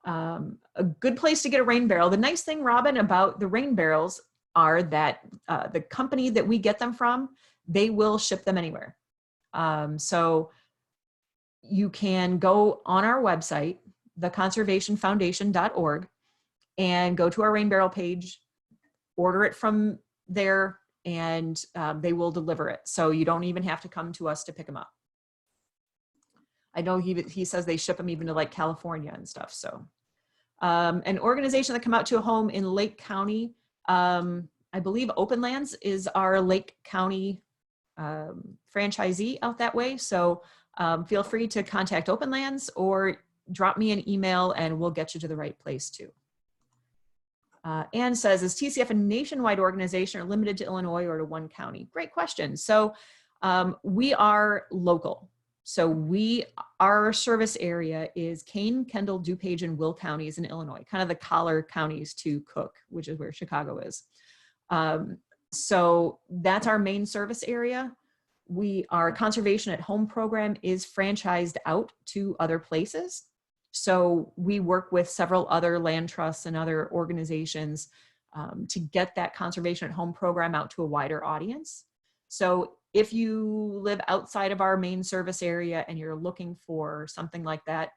A good place to get a rain barrel. The nice thing, Robin, about the rain barrels are that the company that we get them from, they will ship them anywhere. So you can go on our website, theconservationfoundation.org, and go to our rain barrel page, order it from there, and they will deliver it. So you don't even have to come to us to pick them up. I know he says they ship them even to like California and stuff. So an organization that come out to a home in Lake County, I believe Open Lands is our Lake County franchisee out that way. So feel free to contact Open Lands or drop me an email and we'll get you to the right place too. Anne says, is TCF a nationwide organization or limited to Illinois or to one county? Great question. So we are local. So our service area is Kane, Kendall, DuPage, and Will counties in Illinois, kind of the collar counties to Cook, which is where Chicago is. So that's our main service area. Our Conservation at Home program is franchised out to other places. So we work with several other land trusts and other organizations to get that Conservation at Home program out to a wider audience. So if you live outside of our main service area and you're looking for something like that,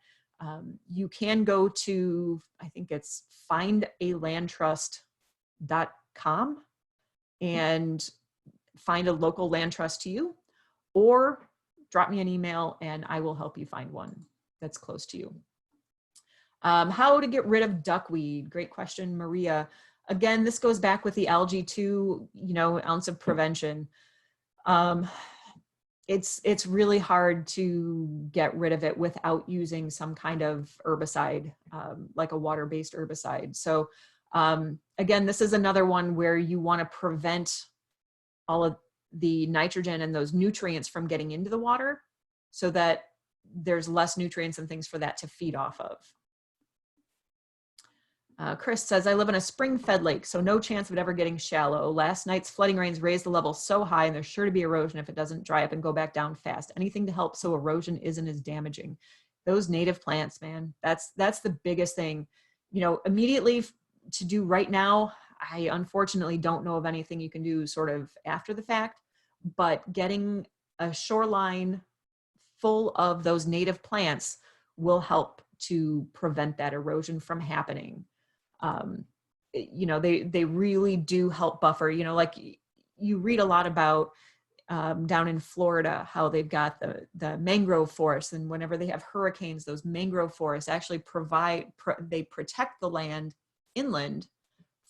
you can go to, I think it's findalandtrust.com and find a local land trust to you, or drop me an email and I will help you find one that's close to you. How to get rid of duckweed? Great question, Maria. Again, this goes back with the algae too, you know, ounce of prevention. It's really hard to get rid of it without using some kind of herbicide, like a water-based herbicide. So again, this is another one where you want to prevent all of the nitrogen and those nutrients from getting into the water so that there's less nutrients and things for that to feed off of. Chris says, I live in a spring-fed lake, so no chance of it ever getting shallow. Last night's flooding rains raised the level so high, and there's sure to be erosion if it doesn't dry up and go back down fast. Anything to help so erosion isn't as damaging. Those native plants, man, that's the biggest thing. You know, immediately to do right now, I unfortunately don't know of anything you can do sort of after the fact, but getting a shoreline full of those native plants will help to prevent that erosion from happening. They really do help buffer, like you read a lot about down in Florida, how they've got the mangrove forests, and whenever they have hurricanes, those mangrove forests actually they protect the land inland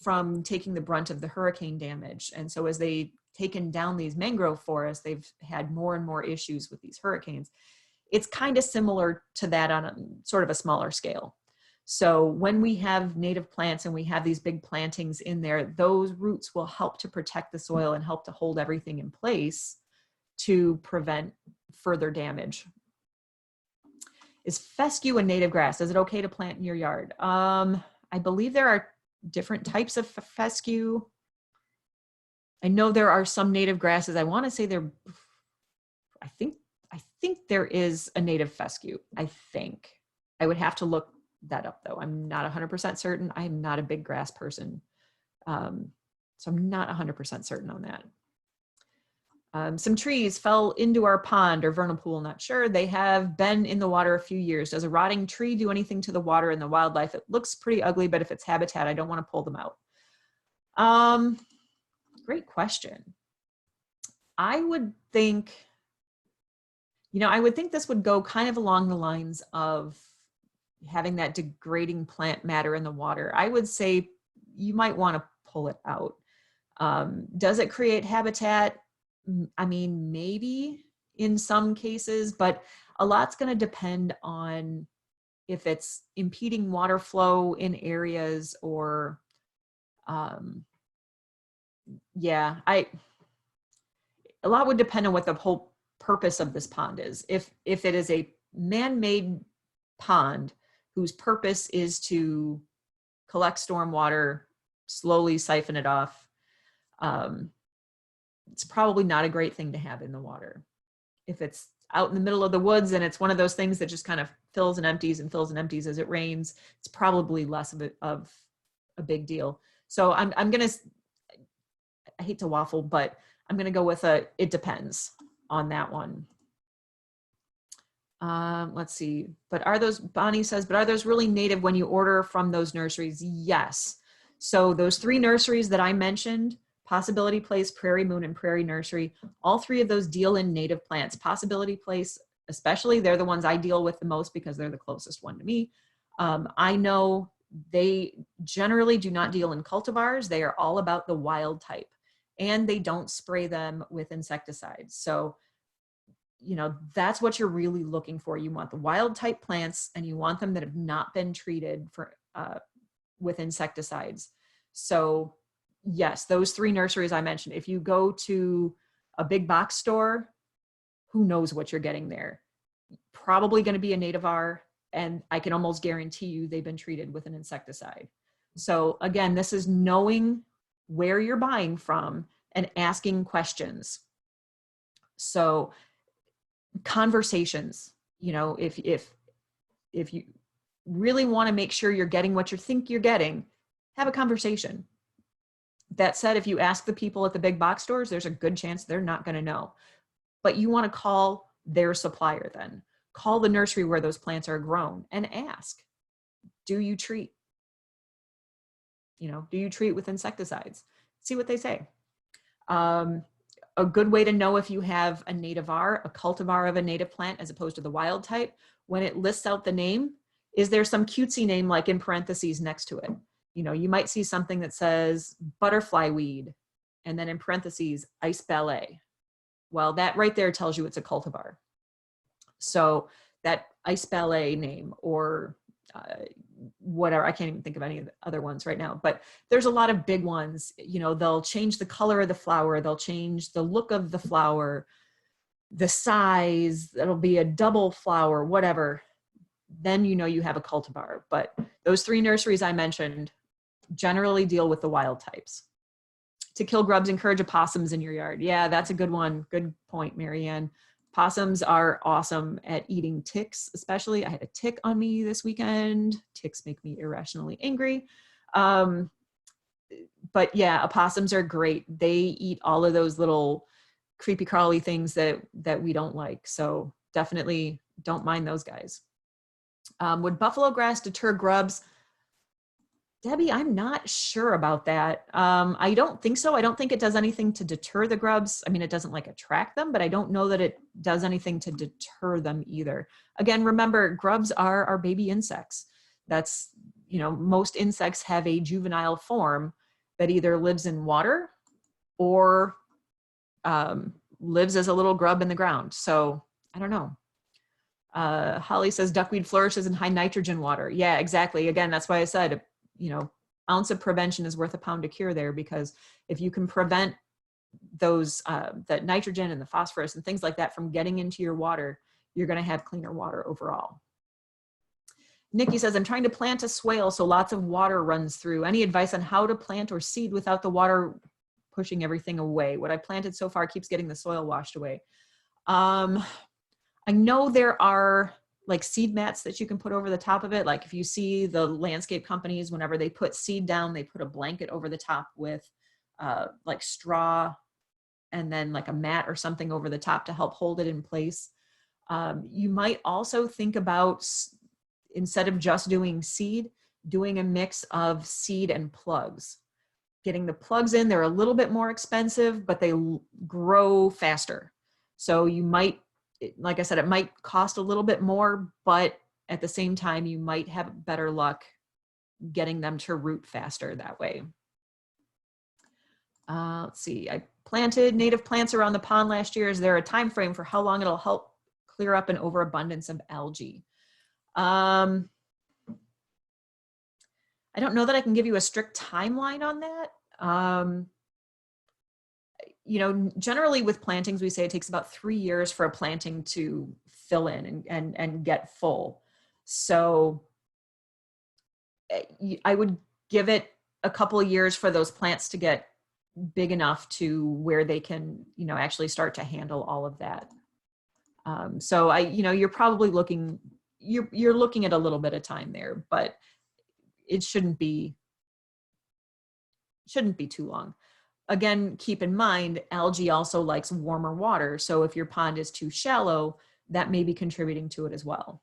from taking the brunt of the hurricane damage. And so as they've taken down these mangrove forests, they've had more and more issues with these hurricanes. It's kind of similar to that on a sort of a smaller scale. So when we have native plants and we have these big plantings in there, those roots will help to protect the soil and help to hold everything in place to prevent further damage. Is fescue a native grass? Is it okay to plant in your yard? I believe there are different types of fescue. I know there are some native grasses. I want to say I think there is a native fescue. I think. I would have to look that up though. I'm not 100% certain. I'm not a big grass person. So I'm not 100% certain on that. Some trees fell into our pond or vernal pool, not sure. They have been in the water a few years. Does a rotting tree do anything to the water and the wildlife? It looks pretty ugly, but if it's habitat, I don't want to pull them out. Great question. I would think this would go kind of along the lines of having that degrading plant matter in the water. I would say you might want to pull it out. Does it create habitat? I mean, maybe in some cases, but a lot's going to depend on if it's impeding water flow in areas or, a lot would depend on what the whole purpose of this pond is. If it is a man-made pond whose purpose is to collect storm water, slowly siphon it off, it's probably not a great thing to have in the water. If it's out in the middle of the woods and it's one of those things that just kind of fills and empties as it rains, it's probably less of a big deal. So I'm gonna, I hate to waffle, but I'm gonna go with it depends on that one. Let's see, Bonnie says, but are those really native when you order from those nurseries? Yes. So those 3 nurseries that I mentioned, Possibility Place, Prairie Moon, and Prairie Nursery, all 3 of those deal in native plants. Possibility Place, especially, they're the ones I deal with the most because they're the closest one to me. I know they generally do not deal in cultivars. They are all about the wild type, and they don't spray them with insecticides. So, that's what you're really looking for. You want the wild type plants, and you want them that have not been treated with insecticides. So yes, those 3 nurseries I mentioned, if you go to a big box store, who knows what you're getting there? Probably going to be a nativar, and I can almost guarantee you they've been treated with an insecticide. So again, this is knowing where you're buying from and asking questions. So conversations, if you really want to make sure you're getting what you think you're getting, have a conversation. That said, if you ask the people at the big box stores, there's a good chance they're not going to know. But you want to call their supplier then. Call the nursery where those plants are grown and ask, do you treat? Do you treat with insecticides? See what they say. A good way to know if you have a nativar, a cultivar of a native plant as opposed to the wild type, when it lists out the name, is there some cutesy name like in parentheses next to it? You might see something that says butterfly weed, and then in parentheses, ice ballet. Well, that right there tells you it's a cultivar. So that ice ballet name or whatever, I can't even think of any of the other ones right now, but there's a lot of big ones. They'll change the color of the flower, they'll change the look of the flower, the size, it'll be a double flower, whatever. Then you have a cultivar. But those 3 nurseries I mentioned generally deal with the wild types. To kill grubs, encourage opossums in your yard. Yeah, that's a good one. Good point, Marianne. Possums are awesome at eating ticks, especially. I had a tick on me this weekend. Ticks make me irrationally angry. But yeah, opossums are great. They eat all of those little creepy crawly things that we don't like. So definitely don't mind those guys. Would buffalo grass deter grubs? Debbie, I'm not sure about that. I don't think so. I don't think it does anything to deter the grubs. I mean, it doesn't like attract them, but I don't know that it does anything to deter them either. Again, remember, grubs are our baby insects. That's, you know, most insects have a juvenile form that either lives in water or lives as a little grub in the ground. So I don't know. Holly says duckweed flourishes in high nitrogen water. Yeah, exactly. Again, that's why I said, you know, ounce of prevention is worth a pound of cure there, because if you can prevent those, that nitrogen and the phosphorus and things like that from getting into your water, you're going to have cleaner water overall. Nikki says, I'm trying to plant a swale so lots of water runs through. Any advice on how to plant or seed without the water pushing everything away? What I planted so far keeps getting the soil washed away. I know there are like seed mats that you can put over the top of it. Like if you see the landscape companies, whenever they put seed down, they put a blanket over the top with like straw and then like a mat or something over the top to help hold it in place. You might also think about, instead of just doing seed, doing a mix of seed and plugs. Getting the plugs in, they're a little bit more expensive, but they grow faster. So you might, like I said, it might cost a little bit more, but at the same time, you might have better luck getting them to root faster that way. Let's see, I planted native plants around the pond last year. Is there a time frame for how long it'll help clear up an overabundance of algae? I don't know that I can give you a strict timeline on that. You know, generally with plantings, we say it takes about 3 years for a planting to fill in and get full. So I would give it a couple of years for those plants to get big enough to where they can, you know, actually start to handle all of that. So you know, you're probably looking, you're looking at a little bit of time there, but it shouldn't be too long. Again, keep in mind, algae also likes warmer water. So if your pond is too shallow, that may be contributing to it as well.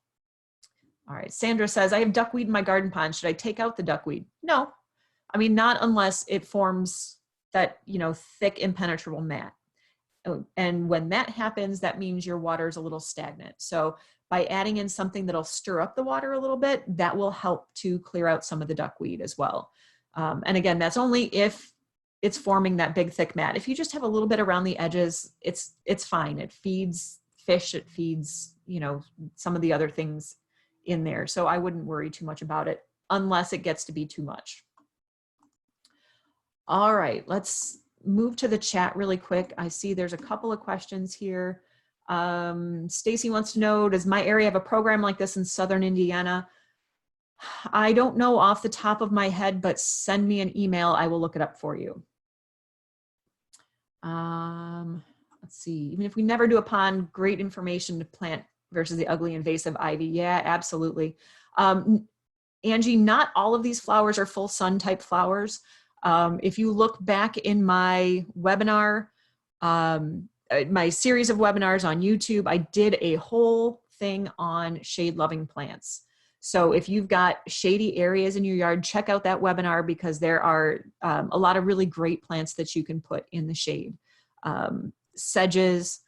All right, Sandra says, I have duckweed in my garden pond. Should I take out the duckweed? No, I mean, not unless it forms that, you know, thick impenetrable mat. And when that happens, that means your water is a little stagnant. So by adding in something that'll stir up the water a little bit, that will help to clear out some of the duckweed as well. And again, that's only if it's forming that big thick mat. If you just have a little bit around the edges, it's fine. It feeds fish, it feeds, you know, some of the other things in there. So I wouldn't worry too much about it unless it gets to be too much. All right, let's move to the chat really quick. I see there's a couple of questions here. Stacy wants to know, does my area have a program like this in Southern Indiana? I don't know off the top of my head, but send me an email. I will look it up for you. Let's see, even if we never do a pond, great information to plant versus the ugly invasive ivy. Yeah, absolutely. Angie, not all of these flowers are full sun type flowers. If you look back in my webinar, my series of webinars on YouTube, I did a whole thing on shade loving plants. So if you've got shady areas in your yard, check out that webinar, because there are a lot of really great plants that you can put in the shade. Sedges,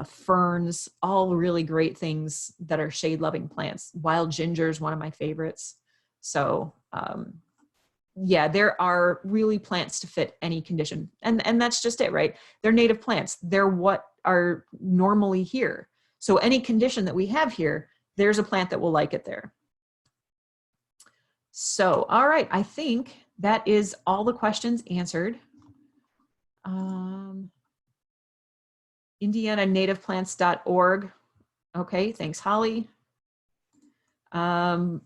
ferns, all really great things that are shade loving plants. Wild ginger is one of my favorites. So yeah, there are really plants to fit any condition. And that's just it, right? They're native plants. They're what are normally here. So any condition that we have here, there's a plant that will like it there. So, all right, I think that is all the questions answered. IndianaNativePlants.org. Okay, thanks, Holly. I'm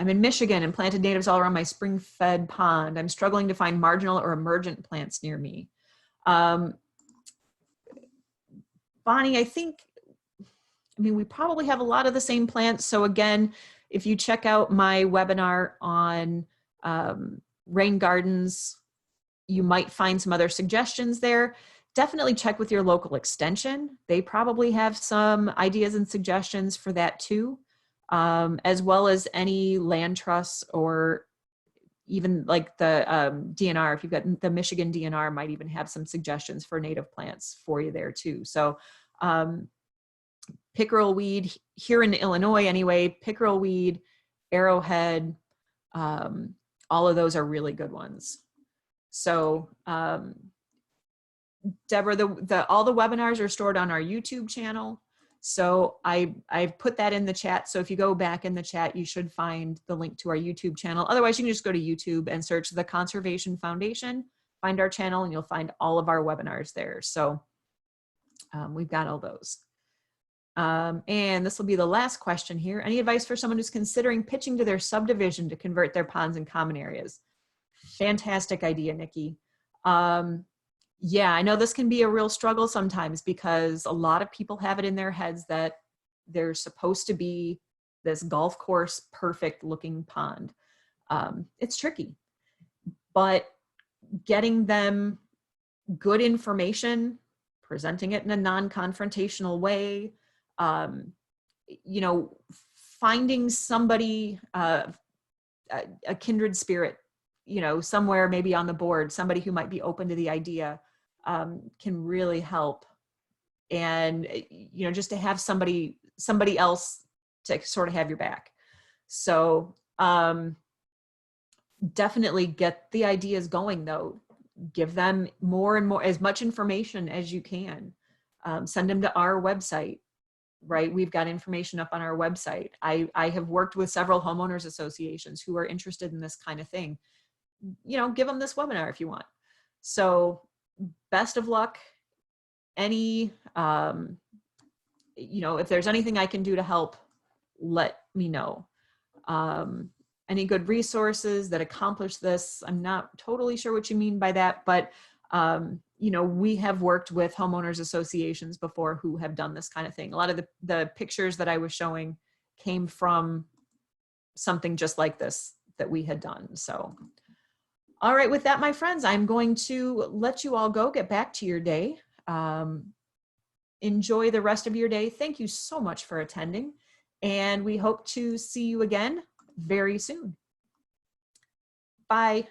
in Michigan and planted natives all around my spring-fed pond. I'm struggling to find marginal or emergent plants near me. Bonnie, I mean, we probably have a lot of the same plants. So again, if you check out my webinar on rain gardens, you might find some other suggestions there. Definitely check with your local extension. They probably have some ideas and suggestions for that too. as well as any land trusts or even like the DNR. If you've got the Michigan DNR, might even have some suggestions for native plants for you there too. So pickerel weed here in Illinois anyway, pickerel weed, arrowhead, all of those are really good ones. So Deborah, all the webinars are stored on our YouTube channel. So I've put that in the chat. So if you go back in the chat, you should find the link to our YouTube channel. Otherwise, you can just go to YouTube and search the Conservation Foundation, find our channel, and you'll find all of our webinars there. So we've got all those. And this will be the last question here. Any advice for someone who's considering pitching to their subdivision to convert their ponds and common areas? Fantastic idea, Nikki. Yeah, I know this can be a real struggle sometimes because a lot of people have it in their heads that there's supposed to be this golf course perfect looking pond. It's tricky, but getting them good information, presenting it in a non-confrontational way, you know, finding somebody, a kindred spirit, you know, somewhere maybe on the board, somebody who might be open to the idea, can really help. And, you know, just to have somebody else to sort of have your back. So definitely get the ideas going though. Give them more and more, as much information as you can. Send them to our website, right? We've got information up on our website. I have worked with several homeowners associations who are interested in this kind of thing. You know, give them this webinar if you want. So best of luck. Any, you know, if there's anything I can do to help, let me know. Any good resources that accomplish this? I'm not totally sure what you mean by that, but you know, we have worked with homeowners associations before who have done this kind of thing. A lot of the pictures that I was showing came from something just like this that we had done. So, all right, with that, my friends, I'm going to let you all go, get back to your day. Enjoy the rest of your day. Thank you so much for attending, and we hope to see you again very soon. Bye.